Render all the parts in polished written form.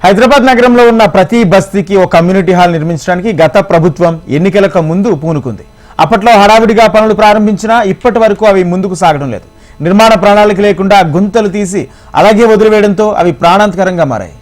హైదరాబాద్ నగరంలో ఉన్న ప్రతి బస్తీకి ఒక కమ్యూనిటీ హాల్ నిర్మించడానికి గత ప్రభుత్వం ఎన్నికలకు ముందు పూనుకుంది. అప్పట్లో హడావిడిగా పనులు ప్రారంభించినా ఇప్పటి వరకు అవి ముందుకు సాగడం లేదు. నిర్మాణ ప్రణాళిక లేకుండా గుంతలు తీసి అలాగే వదిలివేయడంతో అవి ప్రాణాంతకరంగా మారాయి.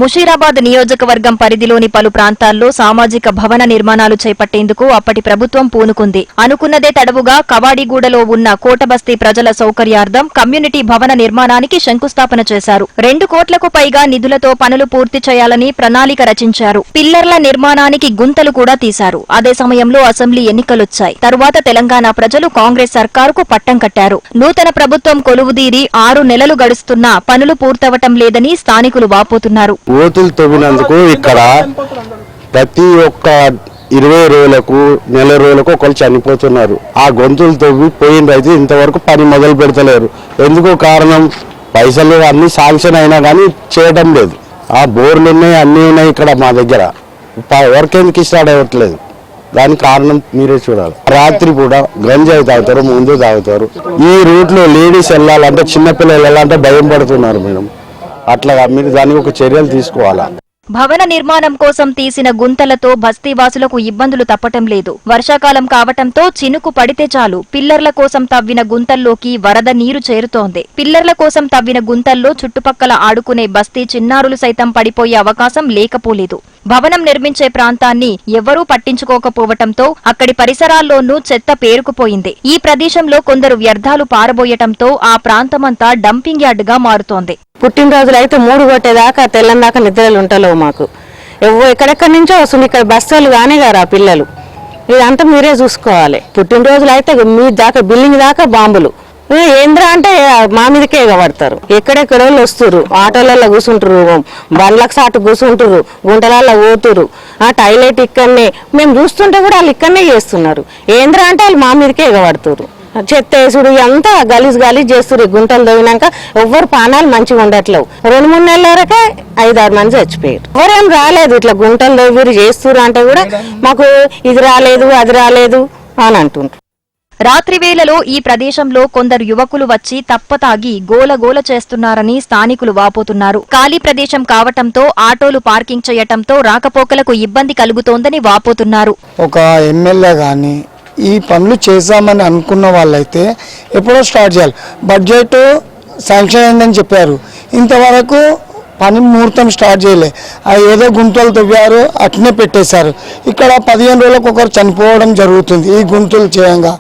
ముషీరాబాద్ నియోజకవర్గం పరిధిలోని పలు ప్రాంతాల్లో సామాజిక భవన నిర్మాణాలు చేపట్టేందుకు అప్పటి ప్రభుత్వం పూనుకుంది. అనుకున్నదే తడవుగా కవాడిగూడలో ఉన్న కోటబస్తీ ప్రజల సౌకర్యార్థం కమ్యూనిటీ భవన నిర్మాణానికి శంకుస్థాపన చేశారు. 2 కోట్లకు పైగా నిధులతో పనులు పూర్తి చేయాలని ప్రణాళిక రచించారు. పిల్లర్ల నిర్మాణానికి గుంతలు కూడా తీశారు. అదే సమయంలో అసెంబ్లీ ఎన్నికలొచ్చాయి. తరువాత తెలంగాణ ప్రజలు కాంగ్రెస్ సర్కారుకు పట్టం కట్టారు. నూతన ప్రభుత్వం కొలువుదీరి 6 నెలలు గడుస్తున్నా పనులు పూర్తవటం లేదని స్థానికులు వాపోతున్నారు. ఓతులు తవ్వినందుకు ఇక్కడ ప్రతి ఒక్క 20 రోజులకు నెల రోజులకు ఒకరు చనిపోతున్నారు. ఆ గొంతులు తవ్వి పోయినరైతే ఇంతవరకు పని మొదలు పెడతలేరు. ఎందుకు కారణం? పైసలు అన్ని శాంక్షన్ అయినా కానీ చేయడం లేదు. ఆ బోర్లు ఉన్నాయి, అన్నీ ఉన్నాయి ఇక్కడ మా దగ్గర. వర్క్ ఎందుకు స్టార్ట్ అవ్వట్లేదు? దానికి కారణం మీరే చూడాలి. రాత్రి కూడా గంజాయి తాగుతారు, ముందు తాగుతారు. ఈ రూట్ లో లేడీస్ వెళ్ళాలంటే, చిన్నపిల్లలు వెళ్ళాలంటే భయం పడుతున్నారు మేడం. అట్లా మీరు దానికి ఒక చర్యలు తీసుకోవాలా? భవన నిర్మాణం కోసం తీసిన గుంతలతో బస్తీవాసులకు ఇబ్బందులు తప్పటం లేదు. వర్షాకాలం కావటంతో చినుకు పడితే చాలు పిల్లర్ల కోసం తవ్విన గుంతల్లోకి వరద నీరు చేరుతోంది. పిల్లర్ల కోసం తవ్విన గుంతల్లో చుట్టుపక్కల ఆడుకునే బస్తీ చిన్నారులు సైతం పడిపోయే అవకాశం లేకపోలేదు. భవనం నిర్మించే ప్రాంతాన్ని ఎవరూ పట్టించుకోకపోవటంతో అక్కడి పరిసరాల్లోనూ చెత్త పేరుకుపోయింది. ఈ ప్రదేశంలో కొందరు వ్యర్థాలు పారబోయటంతో ఆ ప్రాంతమంతా డంపింగ్ యార్డుగా మారుతోంది. పుట్టినరోజులు అయితే 3 కొట్టేదాకా తెల్లందాకా నిద్రలు ఉంటలేవు మాకు. ఎక్కడెక్కడి నుంచో వస్తుంది. ఇక్కడ బస్సులు కానీ గారు పిల్లలు ఇదంతా మీరే చూసుకోవాలి. పుట్టినరోజులు అయితే మీ దాకా బిల్డింగ్ దాకా బాంబులు. ఏంద్రా అంటే మా మీదకే ఎగబడతారు. ఎక్కడెక్కడ వాళ్ళు వస్తురు, ఆటోలలో కూర్చుంటారు, బండ్లకు సాటు కూర్చుంటారు, గుంటలలో పోతురు. ఆ టాయిలెట్ ఇక్కడనే మేము చూస్తుంటే కూడా వాళ్ళు ఇక్కడనే చేస్తున్నారు. ఏంద్రా అంటే వాళ్ళు మా మీదకే ఎగబడుతురు. చెత్త వేసుడు అంతా గలీజ్ చేస్తారు. గుంటలు తవ్వినాక ఎవ్వరు పానాలు మంచిగా ఉండట్లేవు. 2-3 నెలల వరకే 5-6 మంది చచ్చిపోయారు. ఎవరేం రాలేదు. ఇట్లా గుంటలు తవ్విరు చేస్తురు అంటే కూడా మాకు ఇది రాలేదు అది రాలేదు అని అంటుండ్రు. రాత్రి వేళలో ఈ ప్రదేశంలో కొందరు యువకులు వచ్చి తప్పతాగి గోలగోల చేస్తున్నారని స్థానికులు వాపోతున్నారు. ఖాళీ ప్రదేశం కావటంతో ఆటోలు పార్కింగ్ చేయటంతో రాకపోకలకు ఇబ్బంది కలుగుతోందని వాపోతున్నారు. ఒక ఎమ్మెల్యే గాని ఈ పనులు చేశామని అనుకున్న వాళ్ళైతే ఎప్పుడో స్టార్ట్ చేయాలి. బడ్జెట్ శాంక్షన్ అయిందని చెప్పారు, ఇంతవరకు పని ముహూర్తం స్టార్ట్ చేయలే. ఏదో గుంతలు తవ్వారు, అట్నే పెట్టేశారు. ఇక్కడ 15 రోజులకు ఒకరు చనిపోవడం జరుగుతుంది ఈ గుంతలు చేయంగా.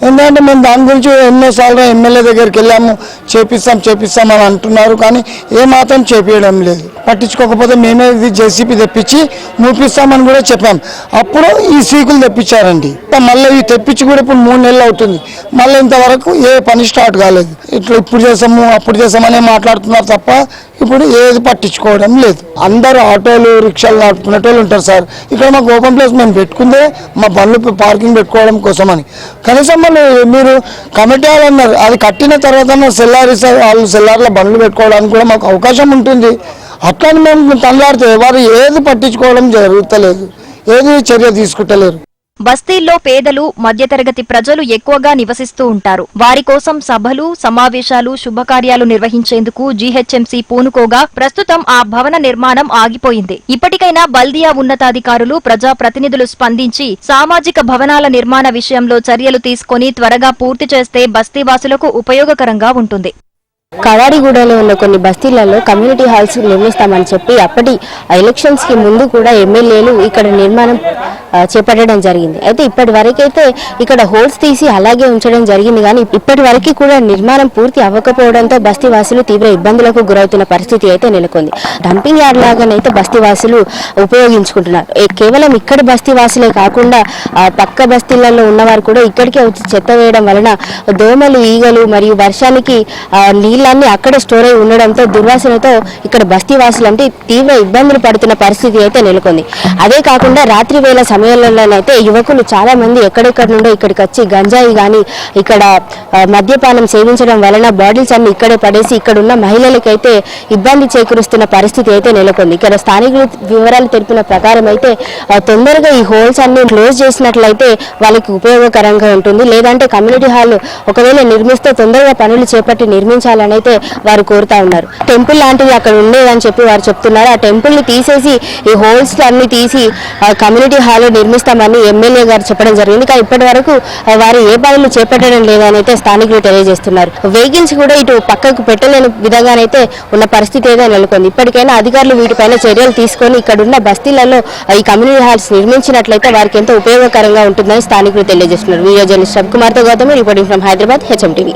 ఎందుకంటే మేము దాని గురించి ఎన్నోసార్లు ఎమ్మెల్యే దగ్గరికి వెళ్ళాము, చేపిస్తామని అంటున్నారు, కానీ ఏమాత్రం చేపించడం లేదు. పట్టించుకోకపోతే మేమే ఇది జేసీపీ తెప్పించి మూపిస్తామని కూడా చెప్పాం. అప్పుడు ఈ సీకులు తెప్పించారండి. మళ్ళీ ఇవి తెప్పించి కూడా ఇప్పుడు 3 నెలలు అవుతుంది. మళ్ళీ ఇంతవరకు ఏ పని స్టార్ట్ కాలేదు. ఇట్లా ఇప్పుడు చేసాము అప్పుడు చేసామని మాట్లాడుతున్నారు తప్ప ఇప్పుడు ఏది పట్టించుకోవడం లేదు. అందరూ ఆటోలు రిక్షాలు నడుపుకునేటోళ్ళు ఉంటారు సార్. ఇక్కడ మాకు ఓపెన్ ప్లేస్ మేము పెట్టుకుందే మా బండ్లు పార్కింగ్ పెట్టుకోవడం కోసమని. కనీసం మీరు కమిటీ వాళ్ళు అన్నారు, అది కట్టిన తర్వాత సెల్లారి సార్ వాళ్ళు సెల్లార్లో బండ్లు పెట్టుకోవడానికి కూడా మాకు అవకాశం ఉంటుంది. అట్లని మేము తనలాడితే వారు ఏది పట్టించుకోవడం జరుగుతలేదు, ఏది చర్య తీసుకుంటలేరు. బస్తీల్లో పేదలు, మధ్యతరగతి ప్రజలు ఎక్కువగా నివసిస్తూ ఉంటారు. వారి కోసం సభలు, సమావేశాలు, శుభకార్యాలు నిర్వహించేందుకు జీహెచ్ఎంసీ పూనుకోగా ప్రస్తుతం ఆ భవన నిర్మాణం ఆగిపోయింది. ఇప్పటికైనా బల్దియా ఉన్నతాధికారులు, ప్రజాప్రతినిధులు స్పందించి సామాజిక భవనాల నిర్మాణ విషయంలో చర్యలు తీసుకుని త్వరగా పూర్తి చేస్తే బస్తీవాసులకు ఉపయోగకరంగా ఉంటుంది. కవాడిగూడలో ఉన్న కొన్ని బస్తీలలో కమ్యూనిటీ హాల్స్ నిర్మిస్తామని చెప్పి అప్పటి ఎలక్షన్స్ కి ముందు కూడా ఎమ్మెల్యేలు ఇక్కడ నిర్మాణం చేపట్టడం జరిగింది. అయితే ఇప్పటి వరకైతే ఇక్కడ హోల్స్ తీసి అలాగే ఉంచడం జరిగింది, కానీ ఇప్పటి వరకు కూడా నిర్మాణం పూర్తి అవ్వకపోవడంతో బస్తీవాసులు తీవ్ర ఇబ్బందులకు గురవుతున్న పరిస్థితి అయితే నెలకొంది. డంపింగ్ యార్డ్ లాగానైతే బస్తీవాసులు ఉపయోగించుకుంటున్నారు. కేవలం ఇక్కడి బస్తీవాసులే కాకుండా పక్క బస్తీలలో ఉన్నవారు కూడా ఇక్కడికే వచ్చి చెత్త వేయడం వలన దోమలు, ఈగలు మరియు వర్షానికి నీళ్ళ నీళ్ళన్నీ అక్కడే స్టోర్ అయి ఉండడంతో దుర్వాసనతో ఇక్కడ బస్తీ వాసులంటే తీవ్ర ఇబ్బందులు పడుతున్న పరిస్థితి అయితే నెలకొంది. అదే కాకుండా రాత్రి వేళ సమయంలోనైతే యువకులు చాలా మంది ఎక్కడెక్కడ నుండో ఇక్కడికి వచ్చి గంజాయి గాని ఇక్కడ మద్యపానం సేవించడం వలన బాటిల్స్ అన్ని ఇక్కడే పడేసి ఇక్కడ ఉన్న మహిళలకైతే ఇబ్బంది చేకూరుస్తున్న పరిస్థితి అయితే నెలకొంది. ఇక్కడ స్థానికులు వివరాలు తెలిపిన ప్రకారం అయితే తొందరగా ఈ హోల్స్ అన్ని క్లోజ్ చేసినట్లయితే వాళ్ళకి ఉపయోగకరంగా ఉంటుంది. లేదంటే కమ్యూనిటీ హాల్ ఒకవేళ నిర్మిస్తే తొందరగా పనులు చేపట్టి నిర్మించాలని అయితే వారు కోరుతా ఉన్నారు. టెంపుల్ లాంటివి అక్కడ ఉండేదని చెప్పి వారు చెప్తున్నారు. ఆ టెంపుల్ ని తీసేసి ఈ హోల్స్ అన్ని తీసి కమ్యూనిటీ హాల్ నిర్మిస్తామని ఎమ్మెల్యే గారు చెప్పడం జరిగింది. కానీ ఇప్పటి వరకు వారు ఏ పనులు చేపట్టడం లేదని అయితే స్థానికులు తెలియజేస్తున్నారు. వెహికల్స్ కూడా ఇటు పక్కకు పెట్టలేని విధంగానైతే ఉన్న పరిస్థితి అయితే నెలకొంది. ఇప్పటికైనా అధికారులు వీటిపైన చర్యలు తీసుకొని ఇక్కడ ఉన్న బస్తీలలో ఈ కమ్యూనిటీ హాల్స్ నిర్మించినట్లయితే వారికి ఎంతో ఉపయోగకరంగా ఉంటుందని స్థానికులు తెలియజేస్తున్నారు. వీడియో జర్నలిస్ట్ రవికుమార్తో Gautami reporting from Hyderabad, HM TV.